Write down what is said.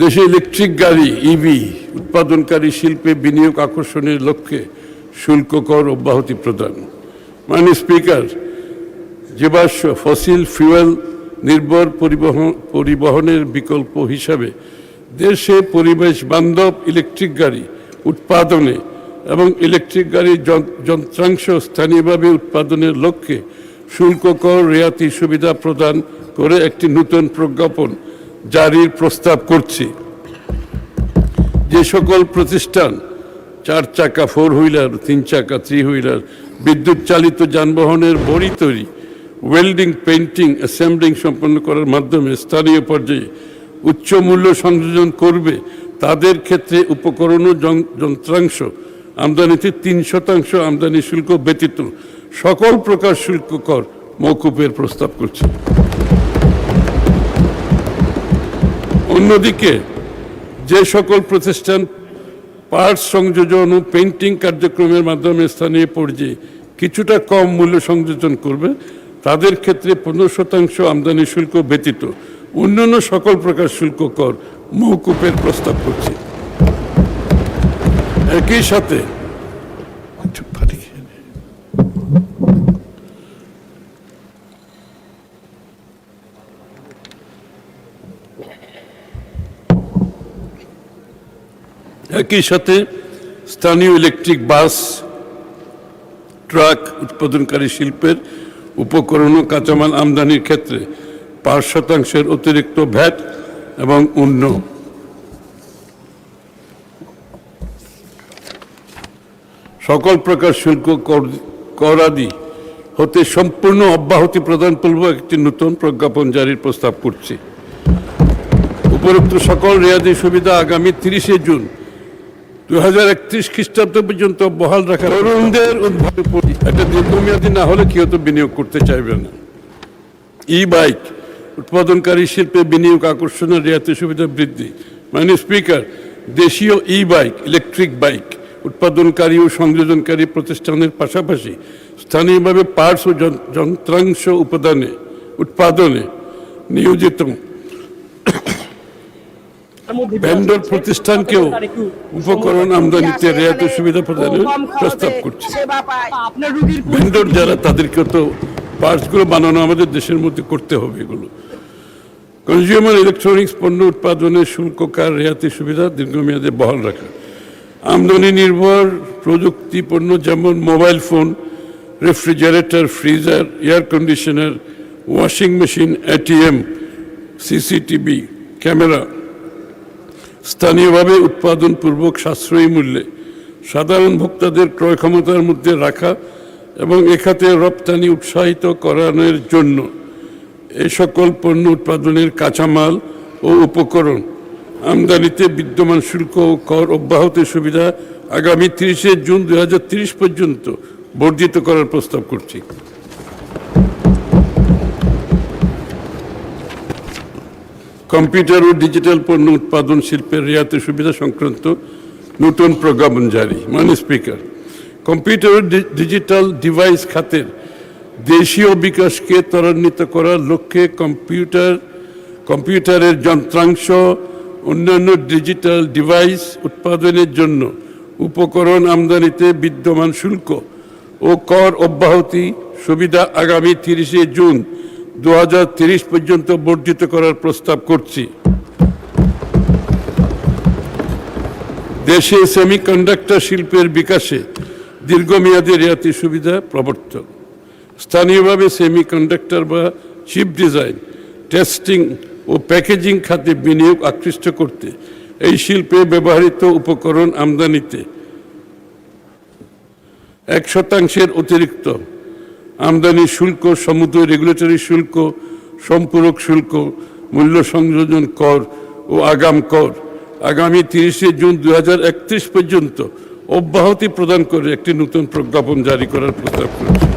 দেশে ইলেকট্রিক গাড়ি ইভি উৎপাদনকারী শিল্পে বিনিয়োগ আকর্ষণের লক্ষ্যে শুল্ক কর অব্যাহতি প্রদান। মাননীয় স্পিকার, জীবাশ্ম ফসিল ফুয়েল নির্ভর পরিবহনের বিকল্প হিসাবে দেশে পরিবেশ বান্ধব ইলেকট্রিক গাড়ি উৎপাদনে এবং ইলেকট্রিক গাড়ির যন্ত্রাংশ স্থানীয়ভাবে উৎপাদনের লক্ষ্যে শুল্ক কর রেয়াতি সুবিধা প্রদান করে একটি নতুন প্রজ্ঞাপন জারির প্রস্তাব করছি। যে সকল প্রতিষ্ঠান 4 চাকা 4 হুইলার, 3 চাকা 3 হুইলার, বিদ্যুৎ চালিত যানবাহনের বড়ি তৈরি, ওয়েল্ডিং, পেইন্টিং, অ্যাসেম্বলিং সম্পন্ন করার মাধ্যমে স্থানীয় পর্যায়ে উচ্চ মূল্য সংযোজন করবে, তাদের ক্ষেত্রে উপকরণ ও যন্ত্রাংশ আমদানিতে 3% আমদানি শুল্ক ব্যতীত সকল প্রকার শুল্ক কর মওকুফের প্রস্তাব করছে। অন্যদিকে যে সকল প্রতিষ্ঠান পার্টস সংযোজন ও পেইন্টিং কার্যক্রমের মাধ্যমে স্থানীয় পর্যায়ে কিছুটা কম মূল্য সংযোজন করবে, তাদের ক্ষেত্রে 15% আমদানি শুল্ক ব্যতীত অন্যান্য সকল প্রকার শুল্ক কর মওকুফের প্রস্তাব করছি। একই সাথে স্থানীয় ইলেকট্রিক বাস, ট্রাক উৎপাদনকারী শিল্পের উপকরণ ও কাঁচামাল আমদানির ক্ষেত্রে 5% অতিরিক্ত ভ্যাট এবং অন্য সকল প্রকার শুল্ক করাদি হতে সম্পূর্ণ অব্যাহতি প্রদান পূর্বক একটি নতুন প্রজ্ঞাপন জারির প্রস্তাব করছি। উপরোক্ত সকল রেয়াদি সুবিধা আগামী 30 জুন 2031 খ্রিস্টাব্দ পর্যন্ত বহাল রাখার তরুণদের উদ্ভাবন একটা দীর্ঘমেয়াদী না হলে কেউ তো বিনিয়োগ করতে চাইবে না। ই বাইক উৎপাদনকারী শিল্পে বিনিয়োগ আকর্ষণের রেয়াতি সুবিধা বৃদ্ধি। মাননীয় স্পিকার, দেশীয় ই বাইক, ইলেকট্রিক বাইক উৎপাদনকারী ও সংযোজনকারী প্রতিষ্ঠানের পাশাপাশি স্থানীয়ভাবে পার্টস ও যন্ত্রাংশ উৎপাদনে নিয়োজিত ভেন্ডর প্রতিষ্ঠানকেও উপকরণ আমদানিতে রেয়াতি সুবিধা প্রদানের প্রস্তাব করছে। ভেন্ডর যারা, তাদেরকেও তো পার্টসগুলো বানানো আমাদের দেশের মধ্যে করতে হবে। এগুলো কনজিউমার ইলেকট্রনিক্স পণ্য উৎপাদনের শুল্ক কার রেয়াতি সুবিধা দীর্ঘমেয়াদে বহাল রাখা। আমদানি নির্ভর প্রযুক্তি পণ্য যেমন mobile phone, refrigerator, freezer, air conditioner, washing machine, ATM, CCTV camera স্থানীয়ভাবে উৎপাদনপূর্বক সাশ্রয়ী মূল্যে সাধারণ ভোক্তাদের ক্রয় ক্ষমতার মধ্যে রাখা এবং এ খাতে রপ্তানি উৎসাহিত করানোর জন্য এই সকল পণ্য উৎপাদনের কাঁচামাল ও উপকরণ আমদানিতে বিদ্যমান শুল্ক ও কর অব্যাহতির সুবিধা আগামী 30 জুন 2030 পর্যন্ত বর্ধিত করার প্রস্তাব করছি। কম্পিউটার ও ডিজিটাল পণ্য উৎপাদন শিল্পের রেয়াতি সুবিধা সংক্রান্ত নতুন প্রজ্ঞাপন জারি। মাননীয় স্পিকার, কম্পিউটার ও ডিজিটাল ডিভাইস খাতের দেশীয় বিকাশকে ত্বরান্বিত করার লক্ষ্যে কম্পিউটারের যন্ত্রাংশ, অন্যান্য ডিজিটাল ডিভাইস উৎপাদনের জন্য উপকরণ আমদানিতে বিদ্যমান শুল্ক ও কর অব্যাহতি সুবিধা আগামী 30 জুন 2030 পর্যন্ত বর্ধিত করার প্রস্তাব করছি। দেশে সেমিকন্ডাক্টর শিল্পের বিকাশে দীর্ঘমেয়াদী রেয়াতি সুবিধা প্রবর্তন। স্থানীয়ভাবে সেমিকন্ডাক্টর বা চিপ ডিজাইন, টেস্টিং ও প্যাকেজিং খাতে বিনিয়োগ আকৃষ্ট করতে এই শিল্পে ব্যবহৃত উপকরণ আমদানিতে 1% অতিরিক্ত আমদানি শুল্ক, সমুদ্র রেগুলেটরি শুল্ক, সম্পূরক শুল্ক, মূল্য সংযোজন কর ও আগাম কর আগামী 30 জুন 2031 পর্যন্ত অব্যাহতি প্রদান করে একটি নতুন প্রজ্ঞাপন জারি করার প্রস্তাব করেছে।